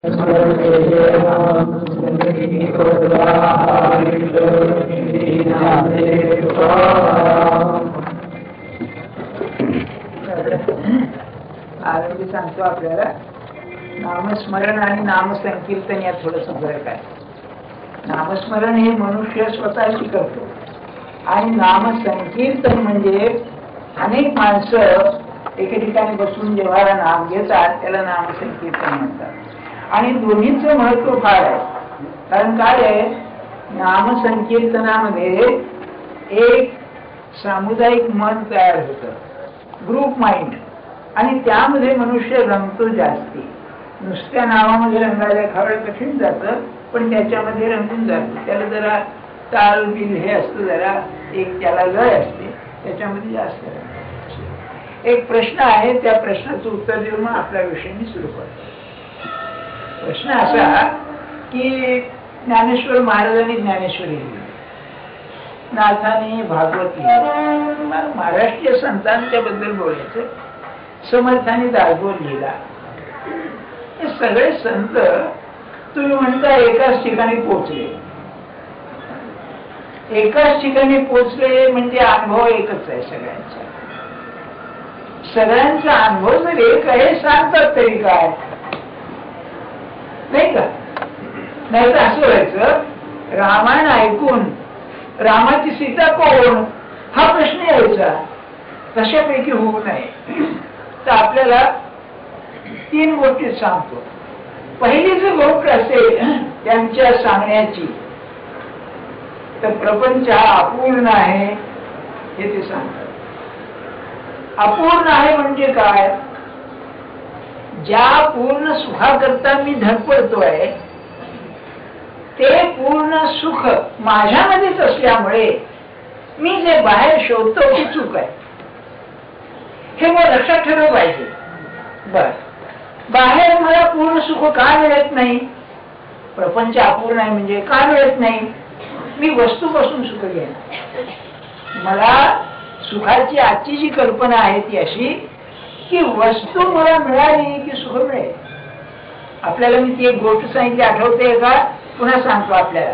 आरंभी सांगतो आपल्याला नामस्मरण आणि नामसंकीर्तन यात थोडस फरक आहे. नामस्मरण हे मनुष्य स्वतःशी करतो आणि नामसंकीर्तन म्हणजे अनेक माणसं एके ठिकाणी बसून जेव्हा नाम घेतात त्याला नामसंकीर्तन म्हणतात. आणि दोन्हीचं महत्व फार आहे. कारण काय आहे, नामसंकीर्तनामध्ये एक सामुदायिक मन तयार होतं, ग्रुप माइंड, आणि त्यामध्ये मनुष्य रमतो जास्ती. नुसत्या नावामध्ये रंगायला खरं कठीण जातं, पण त्याच्यामध्ये रंगून जातं. त्याला जरा ताल बिल हे असतं, जरा एक त्याला लय असते, त्याच्यामध्ये जास्त रंग. एक प्रश्न आहे, त्या प्रश्नाचं उत्तर देऊन मग आपल्या विषयी मी सुरू करतो. प्रश्न असा की ज्ञानेश्वर महाराजांनी ज्ञानेश्वरी लिहिली, नाथाने भागवत लिहिली, महाराष्ट्रीय संतांच्या बद्दल बोलायचं, समर्थाने दासबोध लिहिला. हे सगळे संत तुम्ही म्हणता एकाच ठिकाणी पोचले. एकाच ठिकाणी पोचले म्हणजे अनुभव एकच आहे सगळ्यांचा. सगळ्यांचा अनुभव जर एक आहे सांगतात तरी काय, नाही का? नाही तर असं व्हायचं, रामायण ऐकून रामाची सीता कोण हा प्रश्न यायचा. तशापैकी होऊ नये तर आपल्याला 3 गोष्टी सांगतो. पहिली जर गोष्ट असेल त्यांच्या सांगण्याची, तर प्रपंच हा अपूर्ण आहे हे ते सांगतात. अपूर्ण आहे म्हणजे काय? ज्या पूर्ण सुखाकरता मी धडपडतोय ते पूर्ण सुख माझ्यामध्येच असल्यामुळे मी जे बाहेर शोधतो ती चूक आहे, हे मला लक्षात ठेवलं पाहिजे. बर, बाहेर मला पूर्ण सुख का मिळत नाही? प्रपंच अपूर्ण आहे म्हणजे का मिळत नाही? मी वस्तूपासून सुख घेणार. मला सुखाची आजची जी कल्पना आहे ती अशी की वस्तू मला मिळाली की सुख मिळेल. आपल्याला मी ती एक गोष्ट सांगितली, आठवते का? पुन्हा सांगतो आपल्याला.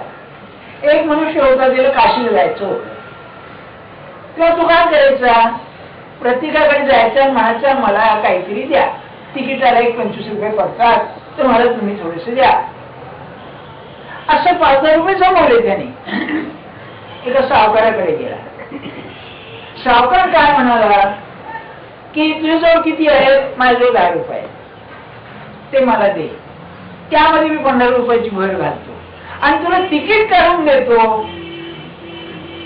एक मनुष्य होता, त्याला काशीला जायचं होतं. तेव्हा तो काय करायचा? प्रत्येकाकडे जायचा आणि म्हणायचा मला काहीतरी द्या, तिकिटाला एक 25 रुपये पडतात, तर मला तुम्ही थोडेसे द्या. असं 5,000 रुपये जमवले त्याने. एका सावकाराकडे गेला. सावकार काय म्हणाला की तुझ्याजवळ किती आहे? माझ्याजवळ 10 रुपये, ते मला दे, त्यामध्ये मी 15 रुपयाची भर घालतो आणि तुला तिकीट काढून देतो.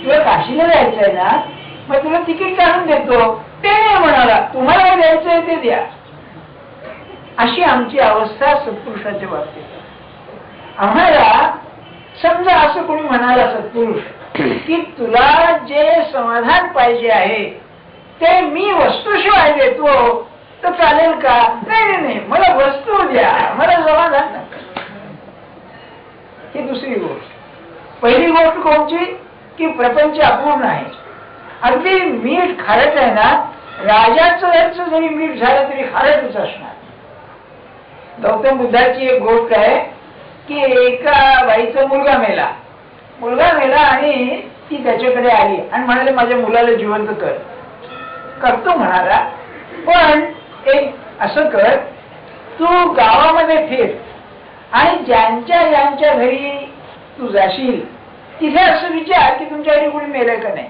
तुला काशीला जायचं आहे ना, मग तुला तिकीट काढून देतो. ते नाही म्हणाला, तुम्हाला द्यायचंय ते द्या. अशी आमची अवस्था सत्पुरुषाच्या बाबतीत. आम्हाला समजा असं कोणी म्हणाला सत्पुरुष की तुला जे समाधान पाहिजे आहे ते मी वस्तूशिवाय देतो, तर चालेल का? नाही नाही, मला वस्तू द्या, मला समाधान नका. ही दुसरी गोष्ट. पहिली गोष्ट कोणची? की प्रपंच अपूर्ण आहे. अगदी मीठ खारट आहे ना, राजाचं जरी मीठ झालं तरी खारटच असणार. गौतम बुद्धाची एक गोष्ट आहे की एका बाईचा मुलगा मेला आणि ती त्याच्याकडे आली आणि म्हणाले माझ्या मुलाला जिवंत कर. करतो म्हणाला, पण एक असं कर, तू गावामध्ये फिर आणि ज्यांच्या घरी तू जाशील तिथे असं विचार की तुमच्याकडे कोणी मेलंय का नाही.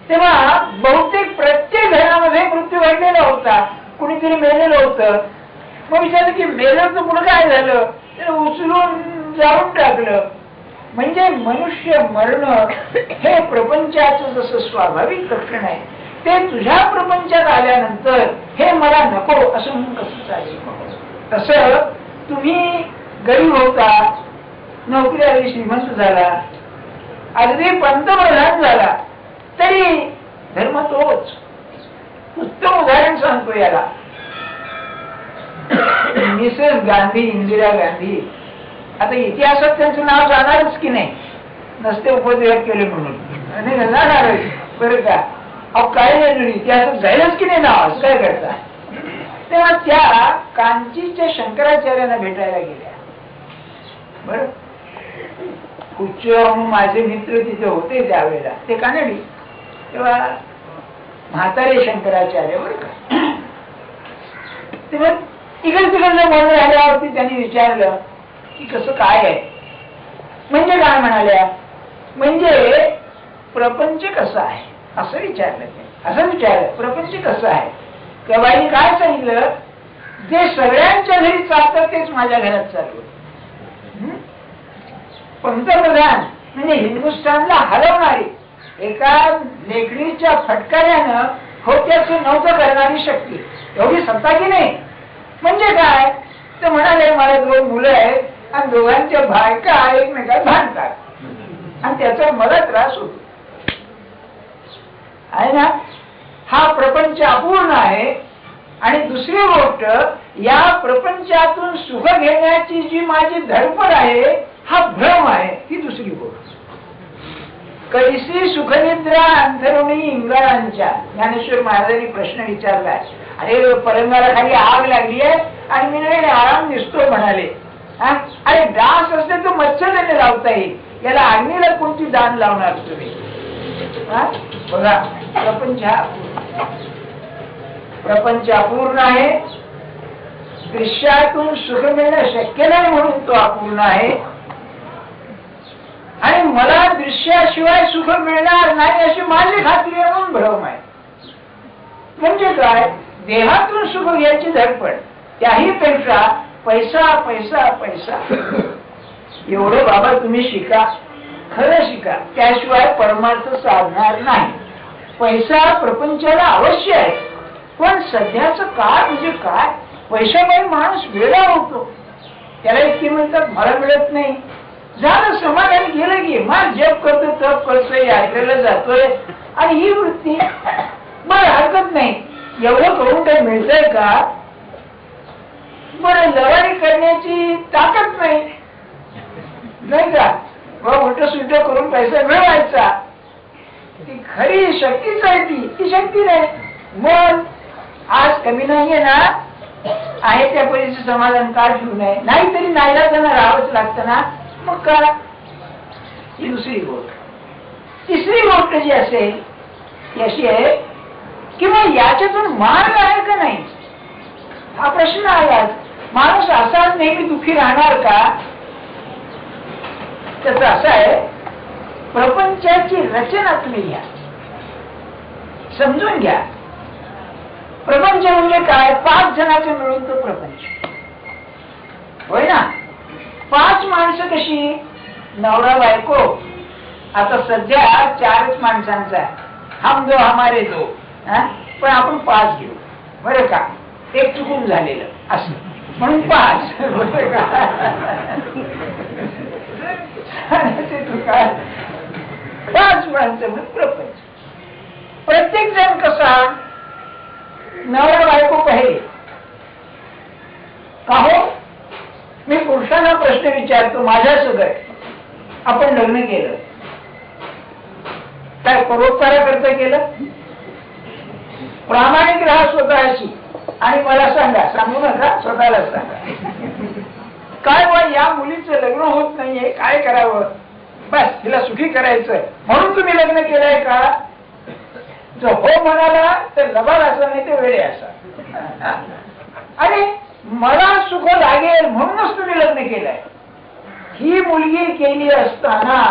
तेव्हा बहुतेक प्रत्येक घरामध्ये मृत्यू घडलेला होता, कुणीतरी मेलेलं होतं. मग विचारलं की मेलं तर पुढे काय झालं? त्याला उचलून जाळून टाकलं. म्हणजे मनुष्य मरणं हे प्रपंचाचं जसं स्वाभाविक लक्षण आहे, ते तुझ्या प्रपंचात आल्यानंतर हे मला नको असं म्हणून कसं चालेल? तसं तुम्ही गरीब होता, नोकरी आली, श्रीमंत झाला, अगदी पंतप्रधान झाला, तरी धर्म तोच. उत्तम उदाहरण सांगतो याला. मिसेस गांधी, इंदिरा गांधी. आता इतिहासात त्यांचं नाव जाणारच की नाही, नसते उपद्व्याप केले म्हणून जाणारच बरं का. अहो काय झालं, इतिहासात जाईलच की नाही नाव, काय करता? तेव्हा त्या कांचीच्या शंकराचार्यांना भेटायला गेल्या. बर, उच्च माझे मित्र तिथे होते त्यावेळेला, ते कानडी, तेव्हा म्हातारे शंकराचार्य बर का. तेव्हा इकडे तिकडे बोलून राहिल्यावरती त्यांनी विचारलं की कसं काय आहे. म्हणजे काय म्हणाल्या, म्हणजे प्रपंच कसा आहे असं विचारलं. ते असं विचारलं प्रपंच कसं आहे. कबाईने काय सांगितलं, जे सगळ्यांच्या घरी चालतं तेच माझ्या घरात चालू. पंतप्रधान म्हणजे हिंदुस्थानला हलवणारी, एका लेखणीच्या फटकाऱ्यानं होत्याचं नव्हतं करणारी शक्ती, एवढी सत्ता की नाही. म्हणजे काय, तर म्हणाले मला 2 मुलं आहेत आणि दोघांच्या बायका एकमेकात भांडतात आणि त्याचा मला त्रास होतो आहे ना. हा प्रपंच अपूर्ण आहे. आणि दुसरी गोष्ट, या प्रपंचातून सुख घेण्याची जी माझी धडपड आहे हा भ्रम आहे, ही दुसरी गोष्ट. कैसी सुखनिद्रा अंतरुणी इंगळांच्या, ज्ञानेश्वर महाराजांनी प्रश्न विचारलाय. अरे पलंगाला खाली आग लागली आहे आणि मी नाही आराम दिसतो म्हणाले. अरे डास असले तर मच्छरदाणी लावता येईल, याला अग्नीला कोणती दान लावणार तुम्ही. बघा, प्रपंच अपूर्ण आहे. दृश्यातून सुख मिळणं शक्य नाही म्हणून तो अपूर्ण आहे. आणि मला दृश्याशिवाय सुख मिळणार नाही अशी माझी खात्री आहे म्हणून भ्रम आहे. म्हणजे काय, देहातून सुख घ्यायची धडपड, त्याही पेक्षा पैसा पैसा पैसा. एवढं बाबा तुम्ही शिका, खरं शिका, त्याशिवाय परमार्थ साधणार नाही. पैसा प्रपंचाला अवश्य आहे, पण सध्याचं काळ म्हणजे काय, पैशामुळे माणूस वेडा होतो. त्याला इतके म्हणतात मला मिळत नाही, झालं समाधान गेलं की मग जप करतो, तप करतोय, यात्रेला जातोय आणि ही वृत्ती. बरं हरकत नाही, एवढं करून काही मिळतंय का. बरं लढाई करण्याची ताकद नाही का, उलट सुलट करून पैसा मिळवायचा, ती खरी शक्तीच आहे. ती शक्ती नाही. मग आज कमी नाहीये ना, आहे त्या परीचं समाधान का ठेवू नये, नाहीतरी नाहीला त्यांना राहावंच लागतं ना. मग का, ही दुसरी गोष्ट. तिसरी गोष्ट जी असेल ती अशी आहे की मग याच्यातून मार्ग आहे का नाही, हा प्रश्न आला. माणूस असा नेहमी दुःखी राहणार का. त्याचं असं आहे, प्रपंचाची रचना तुम्ही घ्या, समजून घ्या. प्रपंच म्हणजे काय, 5 जणांचं मिळून तो प्रपंच होय ना. 5 माणसं कशी, नवरा बायको. आता सध्या 4च माणसांचा आहे, हम दो हमारे दो, पण आपण 5 घेऊ बरं का, एक चुकून झालेलं असं म्हणून 5 5 माणसं म्हणून प्रपंच. प्रत्येक जण कसा, नवरा बायको पहिले का हो. मी पुरुषांना प्रश्न विचारतो, माझ्या सगळं आपण लग्न केलं काय, परोपकाराकरता केलं. प्रामाणिक राहा स्वतःशी आणि मला सांगा, सांगू नका, स्वतःला सांगा काय बा या मुलीचं लग्न होत नाहीये, काय करावं. बस तिला सुखी करायचंय म्हणून तुम्ही लग्न केलंय का. जो हो म्हणाला तर लबाड असा, नाही ते वेडे असा. अरे मला सुख लागेल म्हणूनच तुम्ही लग्न केलंय. ही मुलगी केली असताना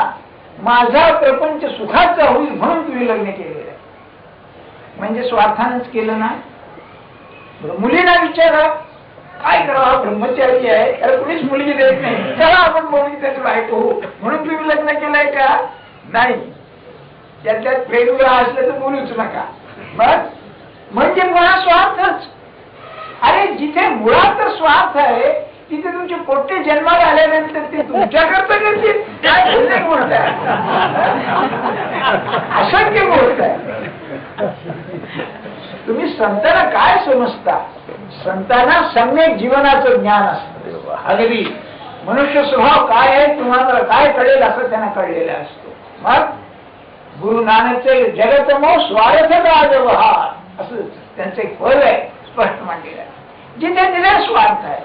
माझा प्रपंच सुखाचा होईल म्हणून तुम्ही लग्न केलेलं आहे, म्हणजे स्वार्थानच केलं ना. मुलींना विचारा काय करावं, ब्रह्मचारी आहे, त्याला कुणीच मुलगी देत नाही, चला आपण मुलगी त्याची बायको होऊ म्हणून तुम्ही लग्न केलंय का. नाही, त्याच्यात फेडूला असलं तर बोलूच नका. बस म्हणजे मुळात स्वार्थच. अरे जिथे मुळात तर स्वार्थ आहे तिथे तुमचे पोट्टे जन्माला आल्यानंतर ते तुमच्याकरता करतील, काय गोष्ट आहे, अशक्य गोष्ट आहे. तुम्ही संतांना काय समजता, संतांना सम्यक जीवनाचं ज्ञान असतं. अगदी मनुष्य स्वभाव काय आहे तुम्हाला काय कळेल असं त्यांना कळलेलं असतो. मग गुरु नानकचे जगतमो स्वार्थ का व्यवहार असं त्यांचं एक फळ आहे, स्पष्ट मांडलेलं आहे. जिथे तिथे स्वार्थ आहे.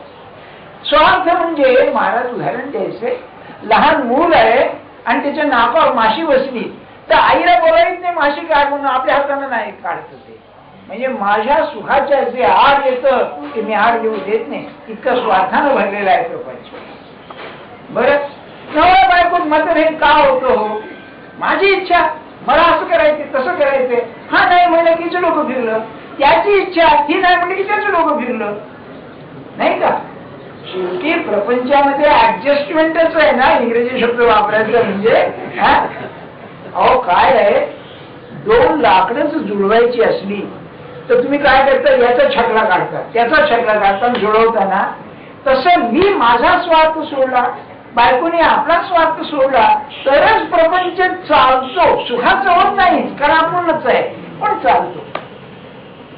स्वार्थ म्हणजे महाराज उदाहरण द्यायचे, लहान मूल आहे आणि त्याच्या नाकावर माशी बसली तर आईला बोलायच नाही माशी काढ म्हणून, आपल्या हाताने नाही काढत ते. म्हणजे माझ्या सुखाच्या जे आड येतं ते मी आड येऊ देत नाही, इतका स्वार्थानं भरलेला आहे प्रपंच. बरं, नवरा बायकोत मतभेद का होतो? माझी इच्छा, मला असं करायचं तसं करायचंय, हा नाही म्हणलं की तिचं डोकं फिरलं, त्याची इच्छा ही नाही म्हणलं की त्याचं डोकं फिरलं, नाही का? शेवटी प्रपंचामध्ये ऍडजस्टमेंटच आहे ना, इंग्रजी शब्द वापरायचा म्हणजे. अहो काय आहे, दोन लाकडच जुळवायची असली तर तुम्ही काय करता, याचा छकला काढता त्याचा छकला काढता जुळवताना. तसं मी माझा स्वार्थ सोडला, बायकोने आपला स्वार्थ सोडला तरच प्रपंच चालतो. सुखाचं होत नाही कारण आपणच आहे, पण चालतो,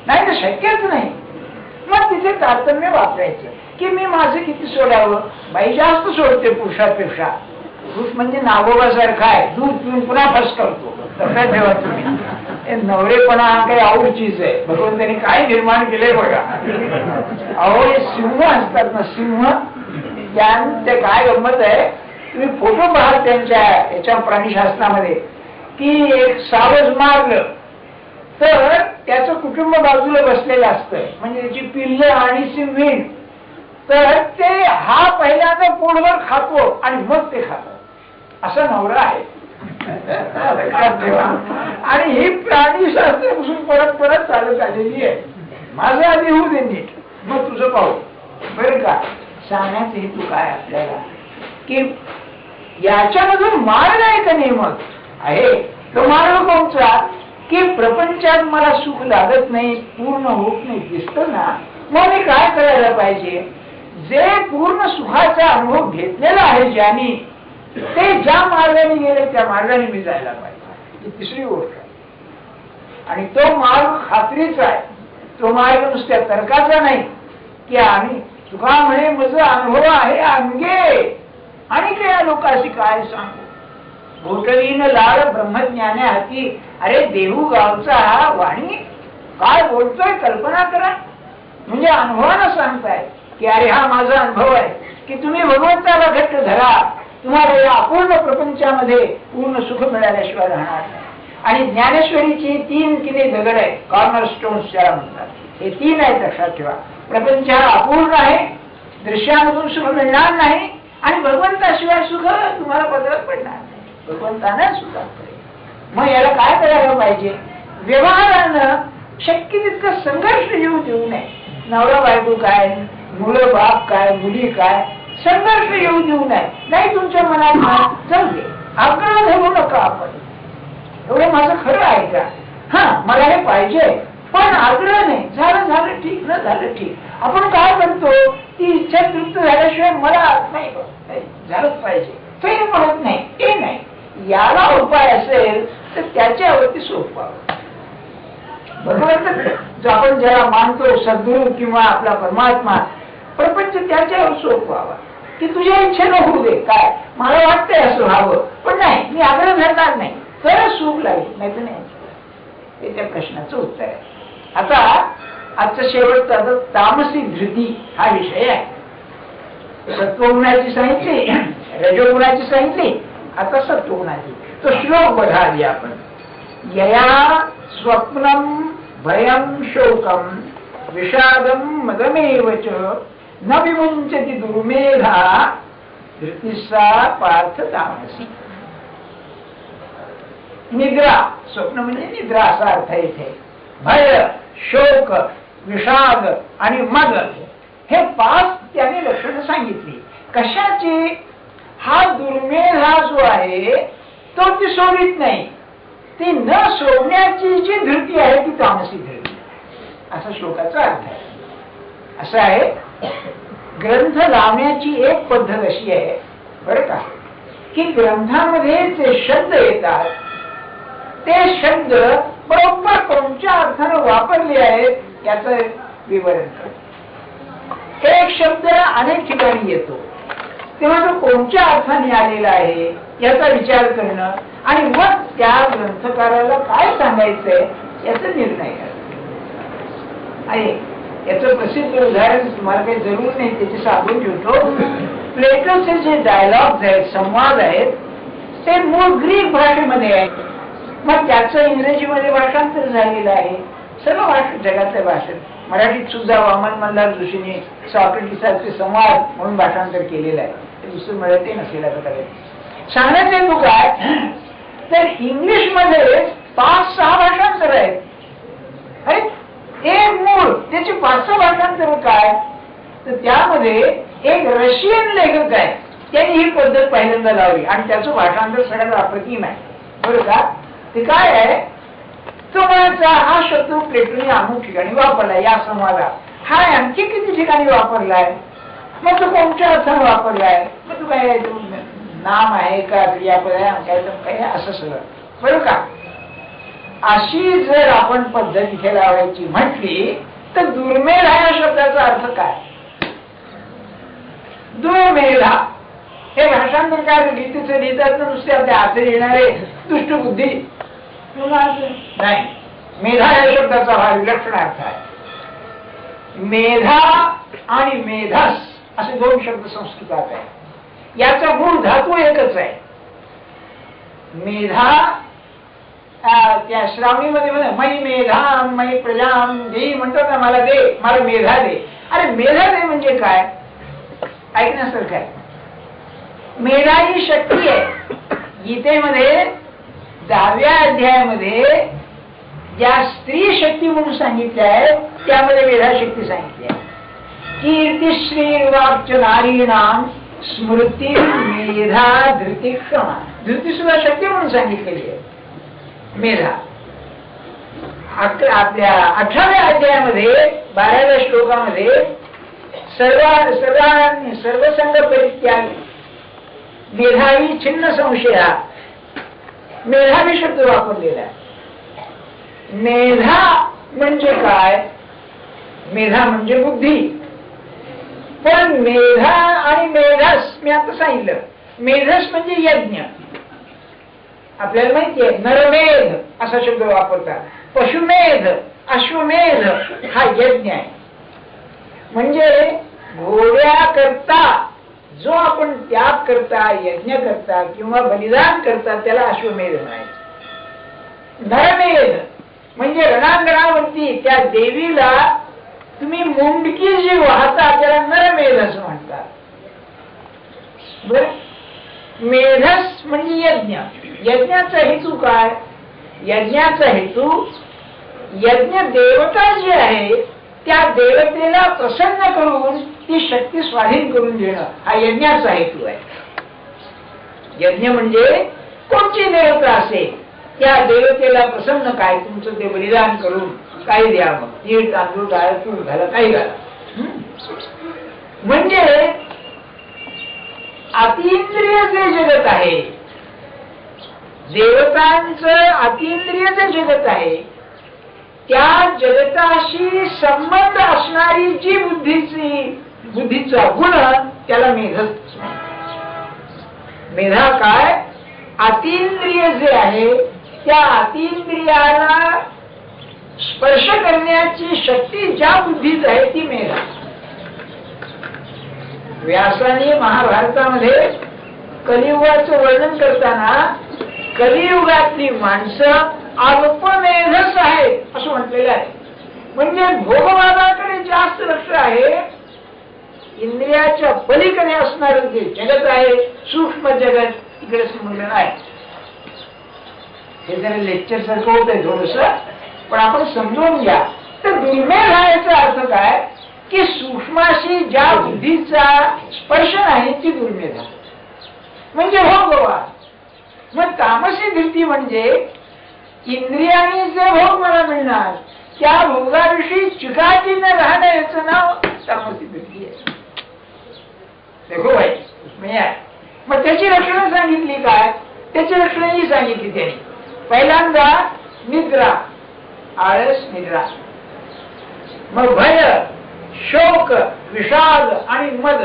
नाही तर शक्यच नाही. मग तिथे तारतम्य वापरायचं की मी माझं किती सोडावं. बाई जास्त सोडते पुरुषापेक्षा. पुरुष म्हणजे नागोबासारखा आहे, दूध पिऊन पुन्हा फस करतो. लक्षात ठेवा तुम्ही, नवरेपणा काही आवड चीज आहे. भगवंतांनी काय निर्माण केलंय बघा. अहो हे सिंह असतात ना, सिंह, ते काय गंमत आहे, तुम्ही फोटो पाहाल त्यांच्या याच्या प्राणीशास्त्रामध्ये की एक सावज मारलं तर त्याचं कुटुंब बाजूला बसलेलं असतं, म्हणजे त्याची पिल्लं आणि सिंहीण. तर ते हा पहिल्यांदा पोटभर खातो आणि मग ते खातो, असा नवरा आहे. आणि ही प्राणीशास्त्रापासून परत परत चालत आलेली आहे. माझं आधी होऊ दे नीट, मग तुझं पाहू. बरं का, सांगण्याचा हेतू काय आपल्याला की याच्यामधून मार्ग आहे का नेमक आहे. तो मार्ग कोणचा की प्रपंचात मला सुख लागत नाही, पूर्ण होत नाही दिसतं ना, मग मी काय करायला पाहिजे. जे पूर्ण सुखाचा अनुभव घेतलेला आहे ज्यांनी, ते ज्या मार्गाने गेले त्या मार्गाने मी जायला पाहिजे, ही तिसरी गोष्ट आहे. आणि तो मार्ग खात्रीचा आहे, तो मार्ग नुसत्या तर्काचा नाही की आम्ही सुखा म्हणे माझा अनुभव आहे अंगे आणि त्या लोकांशी काय सांगू. भोटवीन लाड ब्रह्मज्ञाने हाती, अरे देहू गावचा वाणी काय बोलतोय कल्पना करा. म्हणजे अनुभवानं सांगताय की अरे हा माझा अनुभव आहे की तुम्ही भगवंताला घट्ट धरा, तुम्हाला या अपूर्ण प्रपंचामध्ये पूर्ण सुख मिळाल्याशिवाय राहणार नाही. आणि ज्ञानेश्वरीची 3 किले दगड आहे, कॉर्नर स्टोन्स ज्याला म्हणतात, हे 3 आहेत, लक्षात ठेवा. प्रपंच हा अपूर्ण आहे, दृश्यामधून सुख मिळणार नाही आणि भगवंताशिवाय सुख तुम्हाला पदरात पडणार नाही, भगवंताने सुद्धा करेल. मग याला काय करायला पाहिजे. व्यवहारानं शक्य तितका संघर्ष येऊ देऊ नये. नवरा बायको काय, मुलं बाप काय, मुली काय, संघर्ष येऊ देऊ नये. नाही तुमच्या मनात जाऊ दे, आग्रह धरू नका. आपण एवढं माझं खरं आहे का, हा मला हे पाहिजे पण आग्रह नाही. झालं ठीक, न झालं ठीक. आपण काय करतो, ती इच्छा तृप्त झाल्याशिवाय मला नाही झालंच पाहिजे, ते म्हणत नाही, ते नाही. याला उपाय असेल तर त्याच्यावरती सोपवावं. बरोबर, जो आपण ज्याला मानतो सद्गुरू किंवा आपला परमात्मा, प्रपंच त्याच्यावर सोपवावा की तुझ्या इच्छेनं होऊ दे. काय मला वाटतंय असं व्हावं, पण नाही, मी आग्रह धरणार नाही, तर सुख लागेल, नाही तर नाही. ते त्या प्रश्नाचं उत्तर आहे. आता आजचा शेवटचा तामसी धृती हा विषय आहे. सत्वगुणाची सांगितली, रजोगुणाची सांगितली, आता सत्वगुणाची. तो श्लोक बघा आधी आपण. यया स्वप्नम भयम शोकम विषादम मदमेव च न विमुंचति दुर्मेधा धृतिसा पार्थ तामसी. निद्रा, स्वप्न म्हणजे निद्रा असा अर्थ इथे. भय, शोक, विषाद आणि मद हे 5 त्याने लक्षणं सांगितली. कशाची. हा दुर्मेध हा जो आहे तो ती सोडित नाही, ती न सोडण्याची जी धृती आहे ती तामसी धृती, असा श्लोकाचा अर्थ आहे. असं आहे. ग्रंथ लावण्याची एक पद्धत अशी आहे बरं का, की ग्रंथामध्ये जे शब्द येतात ते शब्द बरोबर कोणत्या अर्थानं वापरले आहेत याचं विवरण करतो. एक शब्द अनेक ठिकाणी येतो तेव्हा तो कोणत्या अर्थाने आलेला आहे याचा विचार करणं आणि मग त्या ग्रंथकाराला काय सांगायचंय याचा निर्णय करणं आहे. याचं प्रसिद्ध उदाहरण तुम्हाला काही जरूर नाही, त्याची सांगून ठेवतो. प्लेटोचे जे डायलॉग्स आहेत, संवाद आहेत, ते मूळ ग्रीक भाषेमध्ये आहेत. मग त्याचं इंग्रजीमध्ये भाषांतर झालेलं आहे. सर्व भाषा, जगातल्या भाषेत, मराठीत सुद्धा वामन मल्हार जोशीने सॉक्रेटिसाचे संवाद म्हणून भाषांतर केलेलं आहे. ते दुसरं मिळतही नसेल आता काय. सांगण्यात येतो काय, तर इंग्लिश मध्ये 5-6 भाषांतर आहेत. अरे एक मूळ त्याची 5-6 भाषांतर काय, तर त्यामध्ये एक रशियन लेखक आहे, त्यांनी ही पद्धत पहिल्यांदा लावली आणि त्याचं भाषांतर सगळ्यात अप्रतिम आहे. बरं का, ते काय आहे, तो म्हणायचा हा शब्द प्लेटोने अमुक ठिकाणी वापरलाय या संवादात, हा आणखी किती ठिकाणी वापरलाय, मग तो कोणत्या अर्थाने वापरलाय, मग तू काय नाम आहे का क्रियापद आहे काय काय असं सगळं. बरं का, अशी जर आपण पद्धत इथे लावायची म्हटली तर दुर्मेध या शब्दाचा अर्थ काय. दुर्मेधा हे भाषांतर काय, गीतेचं लिहितात नुसते आपल्या हातात येणारे दुष्ट बुद्धी नाही. मेधा या शब्दाचा हा विलक्षण अर्थ आहे. मेधा आणि मेधस असे 2 शब्द संस्कृतात आहे. याचा मूळ धातू एकच आहे. मेधा त्या श्रावणीमध्ये मई मेधा मई प्रजाम दे म्हणतात ना, मला दे, मला मेधा दे. अरे मेधा दे म्हणजे काय, ऐकण्यासारखं आहे. मेधा ही शक्ती आहे. गीतेमध्ये 10व्या अध्यायामध्ये ज्या स्त्री शक्ती म्हणून सांगितल्या आहे त्यामध्ये मेधा शक्ती सांगितली आहे. कीर्तिश्री वाक्य नारीणाम स्मृती मेधा धृती क्षमा. धृती सुद्धा शक्ती म्हणून सांगितलेली आहे. मेधा आपल्या 18व्या अध्यायामध्ये 12व्या श्लोकामध्ये सर्वसंग परित्याग मेधावी छिन्न संशया, मेधावी शब्द वापरलेला आहे. मेधा म्हणजे काय, मेधा म्हणजे बुद्धी. पण मेधा आणि मेधस मी आता सांगितलं. मेधस म्हणजे यज्ञ. आपल्याला माहिती आहे नरमेध असा शब्द वापरतात. पशुमेध, अश्वमेध हा यज्ञ आहे. म्हणजे घोड्या करता जो आपण त्याग करता, यज्ञ करता किंवा बलिदान करता त्याला अश्वमेध म्हणायचं. नरमेध म्हणजे रणांगणावरती त्या देवीला तुम्ही मुंडकी जी वाहता त्याला नरमेध असं म्हणतात. बर, मेधस म्हणजे यज्ञ. यज्ञाचा हेतू काय, यज्ञाचा हेतू यज्ञ देवता जी आहे त्या देवतेला प्रसन्न करून ती शक्ती स्वाधीन करून घेणं हा यज्ञाचा हेतू आहे. यज्ञ म्हणजे कोणची देवता असेल त्या देवतेला प्रसन्न, काय तुमचं ते बलिदान करून काही द्या, मग तीळ तांदूळ डाळ तूप घाला, काही घाला. म्हणजे अतींद्रिय जे जगत आहे, देवतांचं अतींद्रिय जे जगत आहे त्या जगताशी संबंध असणारी जी बुद्धीचा गुण त्याला मेधस. मेधा काय, अतींद्रिय जे आहे त्या अतींद्रियाला स्पर्श करण्याची शक्ती ज्या बुद्धीच आहे ती मेधा. व्यासाने महाभारतामध्ये कलियुगाचं वर्णन करताना कलियुगातली माणसं अल्पमेधस आहे असं म्हटलेलं आहे. म्हणजे भोगवादाकडे जास्त लक्ष आहे. इंद्रियाच्या पलीकडे असणारं जे जगत आहे, सूक्ष्म जगत, इकडे समजलं नाही. हे जरा लेक्चर सारखं होत आहे थोडस, पण आपण समजून घ्या. तर दुर्मेध हा याचा अर्थ काय की सूक्ष्माशी ज्या बुद्धीचा स्पर्श नाही ती दुर्मेधा म्हणजे भोगवाद. मग तामसी धृती म्हणजे इंद्रियाने जे भोग मला मिळणार त्या भोगाविषयी चिकाटी न राहणं याचं नाव तामसी धृती आहे. देखो भाई मी आहे. मग त्याची लक्षणं सांगितली काय, त्याची लक्षणंही सांगितली त्यांनी. पहिल्यांदा निद्रा, आळस निद्रा. मग भय, शोक, विषाद आणि मद.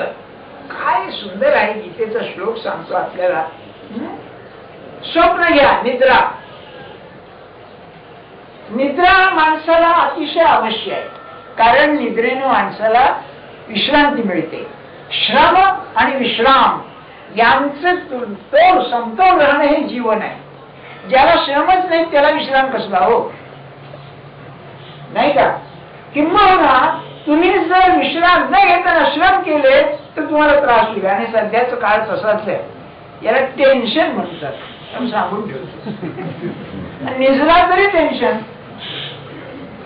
काय सुंदर आहे गीतेचा श्लोक सांगतो आपल्याला. स्वप्न घ्या, निद्रा. निद्रा माणसाला अतिशय आवश्यक आहे. कारण निद्रेने माणसाला विश्रांती मिळते. श्रम आणि विश्राम यांचं तोड समतोल राहणं हे जीवन आहे. ज्याला श्रमच नाही त्याला विश्राम कसला हो, नाही का? किंबहुना तुम्ही जर विश्राम न घेताना श्रम केले तर तुम्हाला त्रास होईल. आणि सध्याचा काळ तसाच आहे. याला टेन्शन म्हणतात, सांगून ठेवतो. निजला तरी टेन्शन.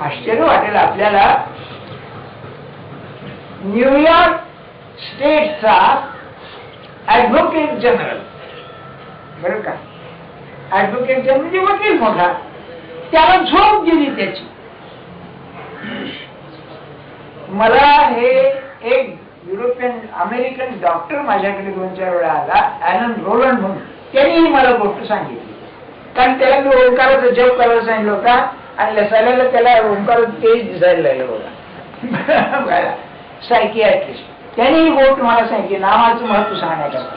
आश्चर्य वाटेल आपल्याला, न्यूयॉर्क स्टेटचा ऍडव्होकेट जनरल, बरं का, ऍडव्होकेट जनरल म्हणजे वकील मोठा, त्याला झोप गेली त्याची. मला हे एक युरोपियन अमेरिकन डॉक्टर माझ्याकडे 2-4 वेळा आला, ॲलन रोलंड म्हणून. त्यांनी मला गोष्ट सांगितली, कारण त्याला मी ओंकाराचा जप करायला सांगितलं होता आणि लसायला त्याला ओंकाराचं तेज दिसायला लागलं बघा. सायकियाट्रिस्ट त्यांनी ही गोष्ट मला सांगितली, नामाचं महत्व सांगण्याकरता.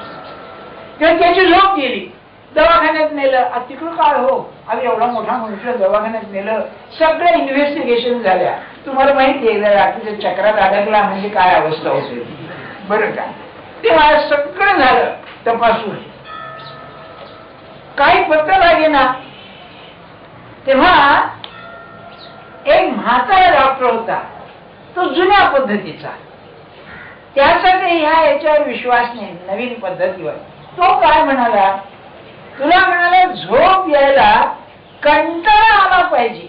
तेव्हा त्याची झोप गेली. दवाखान्यात नेलं, तिकडं काय हो, आम्ही एवढा मोठा मनुष्य दवाखान्यात नेलं, सगळ्या इन्व्हेस्टिगेशन झाल्या. तुम्हाला माहिती आहे रात्रीच्या चक्रात अडकला म्हणजे काय अवस्था होते, बरं का? ते मला सगळं झालं तपासून, काही पत्ता लागे ना. तेव्हा एक म्हातारा डॉक्टर होता, तो जुन्या पद्धतीचा, त्याचा काही ह्या याच्यावर विश्वास नाही, नवीन पद्धतीवर. तो काय म्हणाला, तुला म्हणाला झोप यायला कंटाळा आला पाहिजे.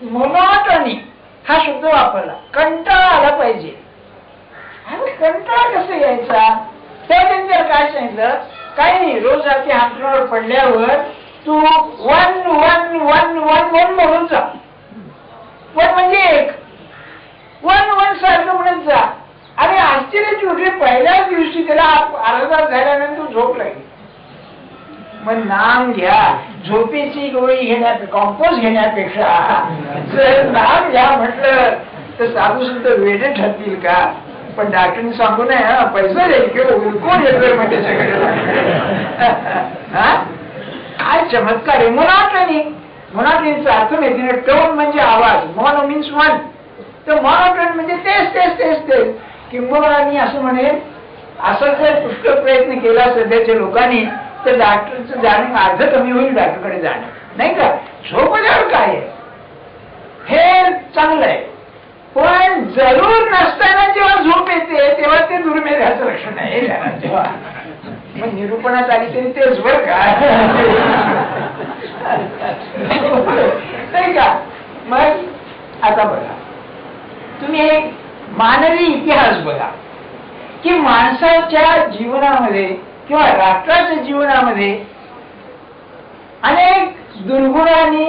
मोनोटोनी हा शब्द वापरला, कंटाळा आला पाहिजे. कंटाळा कसं यायचा? त्यानंतर काय सांगितलं, काही नाही, रोज रात्री हातरूणावर पडल्यावर तू 1 1 1 1 1 म्हणून जा. 1 म्हणजे 1, 1 1 सारखं म्हणत जा. आणि आश्चर्याची गोष्ट, पहिल्याच दिवशी त्याला अर्धा तास झाल्यानंतर झोप लागली. मग नाम घ्या, झोपेची गोळी घेण्यापेक्षा, कॉम्पोज घेण्यापेक्षा जर नाम घ्या म्हटलं तर साधू सुद्धा वेडे ठरतील का? पण डॉक्टरने सांगू नये, पैसा देईल किंवा कोण येतोय मग त्याच्याकडे. काय चमत्कार आहे. मोनोटोनीचा अर्थ माहिती, टोन म्हणजे आवाज, मोनो मीन्स 1, तर मोनोटोन म्हणजे तेच तेच तेच तेच. किंबहुना मी असं म्हणेन, असं जर पुष्कळ प्रयत्न केला सध्याच्या लोकांनी तर डॉक्टरचं जाणं अर्ध कमी होईल, डॉक्टरकडे जाणं, नाही का? झोपल्यावर काय आहे हे चांगलं आहे, पण जरूर नसताना जेव्हा झोप येते तेव्हा ते दुर्मेधाचं लक्षण आहे. तेव्हा मग निरूपणात आली तरी तेच बरं का, नाही का? मग आता बघा, तुम्ही एक मानवी इतिहास बघा की माणसाच्या जीवनामध्ये किंवा राष्ट्राच्या जीवनामध्ये अनेक दुर्गुणांनी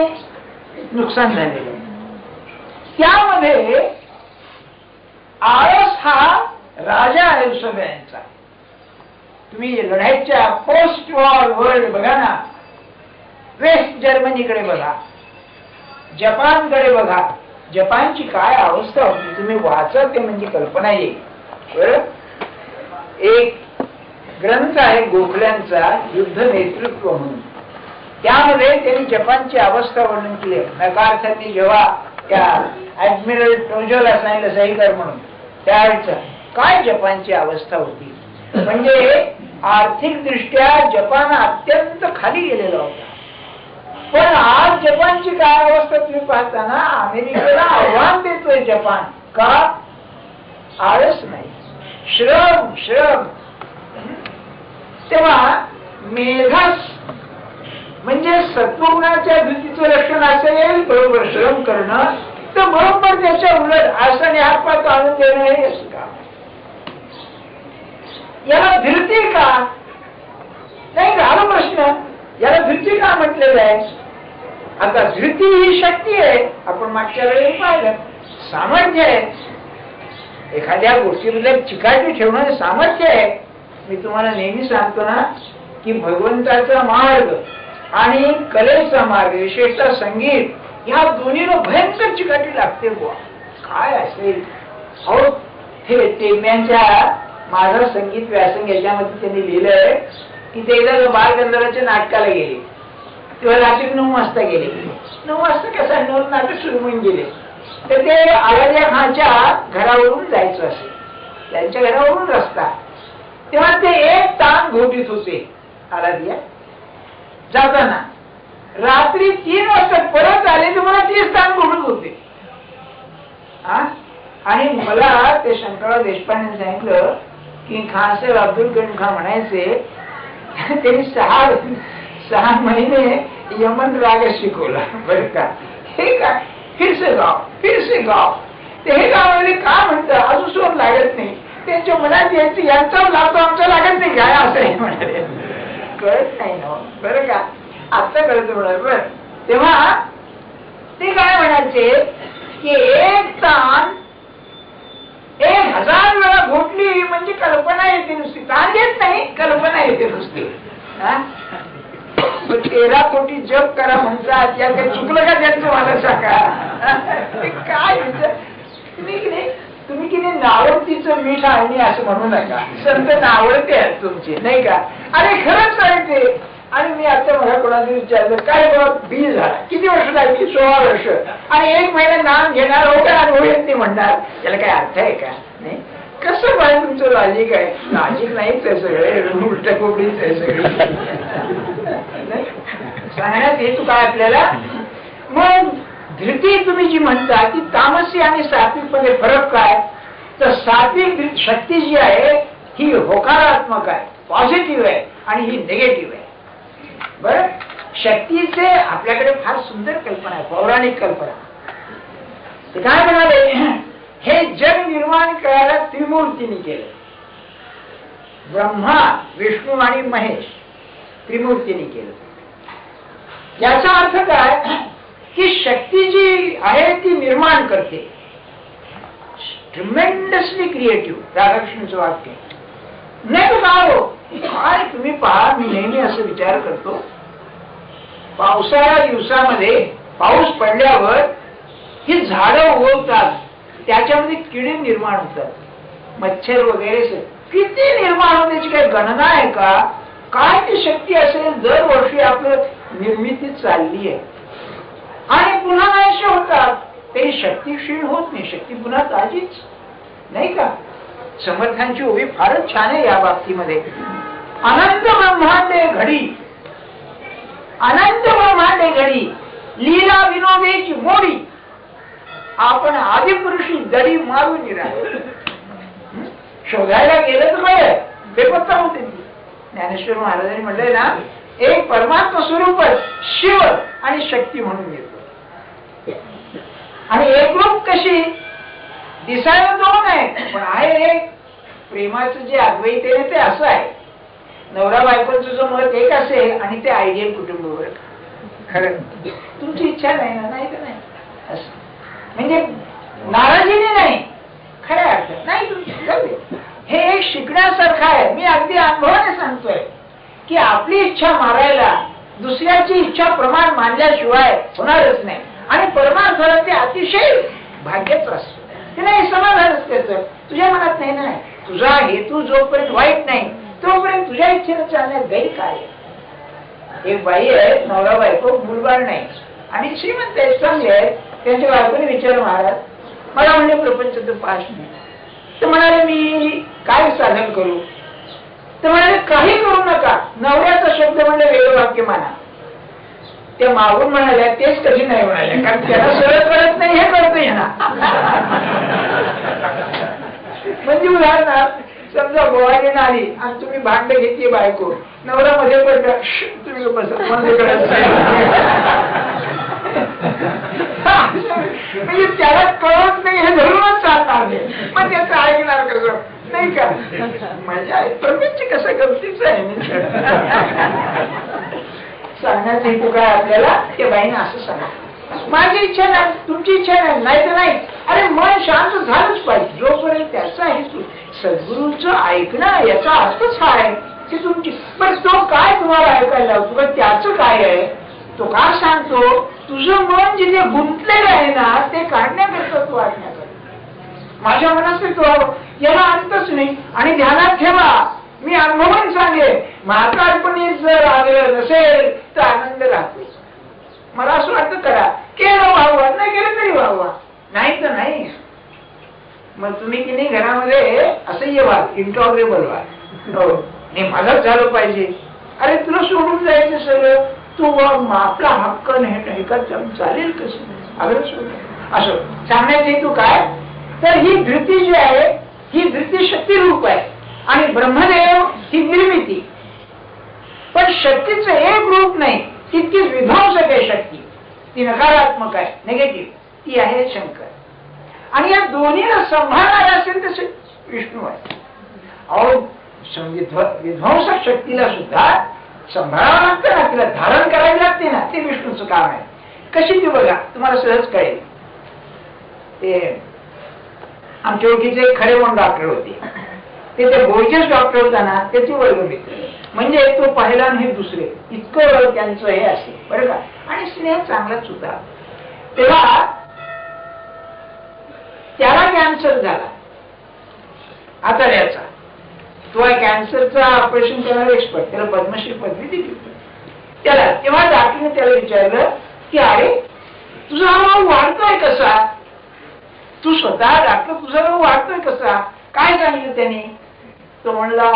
नुकसान झालेलं. त्यामध्ये आळस हा राजा आहे सगळ्यांचा. तुम्ही लढाईच्या पोस्ट वॉर वर्ल्ड बघा ना, वेस्ट जर्मनीकडे बघा, जपानकडे बघा, जपानची काय अवस्था होती तुम्ही वाचा, ते म्हणजे कल्पना येईल. बरं, एक ग्रंथ आहे गोखल्यांचा, युद्ध नेतृत्व म्हणून, त्यामध्ये त्यांनी जपानची अवस्था वर्णन केली. नकार्थांनी जेव्हा त्या ऍडमिरल टोजोला सांगितलं सही कर म्हणून, त्यावेळेचा काय जपानची अवस्था होती. म्हणजे आर्थिक दृष्ट्या जपान अत्यंत खाली गेलेला होता. पण आज जपानची काय अवस्था तुम्ही पाहताना अमेरिकेला आव्हान देतोय जपान. का? आळस नाही, श्रम श्रम. तेव्हा मेधास म्हणजे सत्वगुणाच्या धृतीचं लक्षण असेल, बरोबर श्रम करणं, तर बरोबर त्याच्या उलट आसन हातपात आणून देणं हे असं का? याला धृती का नाही? झाला प्रश्न, याला धृती का म्हटलेलं आहे? आता धृती ही शक्ती आहे, आपण मागच्या वेळेला पाहिलं, सामर्थ्य आहे. एखाद्या गोष्टीबद्दल चिकाटी ठेवणं सामर्थ्य आहे. मी तुम्हाला नेहमी सांगतो ना की भगवंताचा मार्ग आणि कलेचा मार्ग, विशेषतः संगीत, या दोन्हीला भयंकर चिकाटी लागते. बुवा काय असेल, अहो हे टेम्यांच्या माझा संगीत व्यासंग याच्यामध्ये त्यांनी लिहिलंय की ते एकदा बालगंधर्वाच्या नाटकाला गेले, तेव्हा रात्री 9 वाजता गेले. 9 वाजता कसं 9 नाटक सुरू होऊन गेले. तर ते आलादिया खानच्या घरावरून जायचं असे, त्यांच्या घरावरून रस्ता, तेव्हा ते एक ताण घोटीत होते. आलादिया जाताना रात्री 3 वाजता परत आले तर मला 30 ताण घोटत होते. आणि मला ते शंकरराव देशपांडे सांगितलं की खानसाहेब अब्दुल करीम खान म्हणायचे त्यांनी 6 महिने यमन राग शिकवला बरं का. हे काय फिर से गाव ते हे गावामध्ये का म्हणतात अजून सोड लागत नाही, त्यांच्या मनात यायचं यांचा लावतो आमचा लागत नाही काय असं म्हणाले. कळत नाही ना बरं का, आता कळत म्हणाल. बर तेव्हा ते काय म्हणायचे की एक ताण 1000 वेळा घोटली म्हणजे कल्पना येते नुसती, ताण येत नाही कल्पना येते नुसती. 13 कोटी जप करा म्हणतात, या काही चुकलं का त्यांचं मला सांगा. काय तुम्ही की नाही नावडतीचं मीठ आणि असं म्हणू नका, संत नावडते आहेत तुमचे नाही का. अरे खरंच आहे ते. आणि मी आता मला कोणाला विचारलं काय बाबा बिल झाला किती वर्ष लागली, 16 वर्ष, आणि 1 महिना नाम घेणार हो का अनुभव येत नाही म्हणणार, याला काय अर्थ आहे का. नाही कसं काय तुमचं लॉजिक आहे. लॉजिक नाहीच आहे, सगळे उलट कोबडीच आहे सगळी. सांगण्यात हेतू काय आपल्याला. मग धृती तुम्ही जी म्हणता ती तामसी आणि सात्विक मध्ये फरक काय, तर सात्विक शक्ती जी आहे ही होकारात्मक आहे, पॉझिटिव्ह आहे, आणि ही निगेटिव्ह आहे. बर शक्तीचे आपल्याकडे फार सुंदर कल्पना आहे, पौराणिक कल्पना. ते काय म्हणाले, हे जग निर्माण करायला त्रिमूर्तीने केलं. ब्रह्मा विष्णू आणि महेश त्रिमूर्तीने केलं. याचा अर्थ काय की शक्ती जी आहे ती निर्माण करते, ट्रिमेंडसली क्रिएटिव्ह. राधाकृष्णचं वाक्य नाही काय तुम्ही पहा. मी नेहमी असं विचार करतो, पावसाळ्या दिवसामध्ये पाऊस पडल्यावर ही झाडं उगवतात, त्याच्यामध्ये किडे निर्माण होतात, मच्छर वगैरे किती निर्माण होण्याची काही गणना आहे का. काय ती शक्ती असेल, दरवर्षी आपलं निर्मिती चालली आहे आणि पुन्हा नाहीसे होतात. ते शक्ती क्षीण होत नाही, शक्ती पुन्हा ताजीच नाही का. समर्थांची उभी फारच छान आहे या बाबतीमध्ये. अनंत ब्रह्मांडे घडी, अनंत ब्रह्मांडे घडी, लीला विनोदेची मोडी, आपण आदिपुरुषी दडी मारून निराळे. शोधायला गेलं तर काय बेपत्ता होते. ज्ञानेश्वर महाराजांनी म्हटलंय ना, एक परमात्मा स्वरूपच शिव आणि शक्ती म्हणून येतो. आणि एकरूप कशी दिसायला 2 आहे, पण आहे एक. प्रेमाचं जे अद्वैत आहे ते असं आहे, नवरा बायकोचं जो मत एक असेल आणि ते आयडियल कुटुंब. खरं तुमची इच्छा नाही ना, नाही तर नाही असं, म्हणजे नाराजीने नाही, खऱ्या अर्थात नाही तुमची. हे एक शिकण्यासारखं आहे. मी अगदी अनुभवाने सांगतोय की आपली इच्छा मारायला दुसऱ्याची इच्छा प्रमाण मानल्याशिवाय होणारच नाही. आणि परमार्थाला ते अतिशय भाग्याच असतं, ते नाही समाधानच त्याचं. तुझ्या मनात नाही ना, तुझा हेतू जोपर्यंत वाईट नाही तोपर्यंत तुझ्या इच्छेनं चालण्यात गैर काय. एक बाई आहे, नवरा बायको, मुलबाळ नाही, आणि श्रीमंत आहे, चांगले आहे. त्यांच्या बायकोने विचारलं, महाराज मला म्हणजे प्रपंच तर पास नाही. तर म्हणाले मी काय साधन करू. तर म्हणाले काही करू नका, नवऱ्याचा शब्द म्हणजे वेगळं वाक्य माना. त्या मागून म्हणाल्या तेच कधी नाही म्हणाल्या, कारण त्याला सरळ कळत नाही हे कळत नाही ना. म्हणजे उदाहरणार्थ समजा गोवाने आली आणि तुम्ही भांड घेतली, बायको नवरा मध्ये पडला, तुम्ही बसा म्हणजे त्याला कळत नाही हे धरूनच चालणार नाही, मग त्याचं ऐकणार कसं नाही का. मजा आहे, प्रपंच कसं गमतीच आहे. सांगण्याचा हेतू काय आपल्याला, त्या बाईने असं सांगा, माझी इच्छा नाही, तुमची इच्छा नाही, नाही तर नाही. अरे मन शांत झालंच पाहिजे जोपर्यंत त्याचा हेतू सद्गुरूंचं ऐकणं. याचा अर्थच हा आहे की तुमची, पण तो काय तुम्हाला ऐकायला लावतो का, त्याचं काय आहे, तो का सांगतो. तुझं मन जिथे गुंतलेलं आहे ना ते काढण्याकरता तू ऐकण्याकरता. माझ्या मनात तो याला अंतच नाही. आणि ध्यानात ठेवा, मी अनुभवून सांगेन, म्हातारपणी जर आलेलं नसेल तर आनंद राहतो. मला असं वाटतं करा, केलं व्हावं, नाही केलं तरी व्हावं. नाही तर नाही. मग तुम्ही की नाही घरामध्ये असह्य व्हाल, इंटॉलरेबल व्हाल. हो नाही माझाच झालं पाहिजे. अरे तुला सोडून जायचं सगळं, तू आपला हक्क नाही का चालेल कसं अगदी सोड असं सांगण्याचे हेतू काय. तर ही धृती जी आहे ही धृती शक्ती रूप आहे आणि ब्रह्मदेव ही निर्मिती. पण शक्तीचं एक रूप नाही, तितकीच विध्वंसक आहे शक्ती. ती नकारात्मक आहे, निगेटिव्ह, ती आहे शंकर. आणि या दोन्हीला सांभाळणारा असेल तसे विष्णू आहे. अहो विध्वंसक शक्तीला सुद्धा सांभाळावं लागतं ना, तिला धारण करावी लागते ना, ते विष्णूचं काम आहे. कशी ती बघा, तुम्हाला सहज कळेल. ते आमच्या ओळखीचे एक खरे म्हणून डॉक्टर होते. ते बोर्जेस डॉक्टर होता ना, त्याचे वर्गमित्र. म्हणजे तो पहिला आणि हे दुसरे इतकं त्यांचं हे असेल बरं का. आणि स्नेह चांगलाच होता. तेव्हा त्याला कॅन्सर झाला आतड्याचा. तो कॅन्सरचा ऑपरेशन करणारा एक्सपर्ट, त्याला पद्मश्री पदवी दिली त्याला. तेव्हा डॉक्टरने त्याला विचारलं की अरे तुझा हा वाढतोय कसा, तू स्वतः डॉक्टर तुझा वाढतोय कसा, काय सांगितलं त्याने. तो म्हणला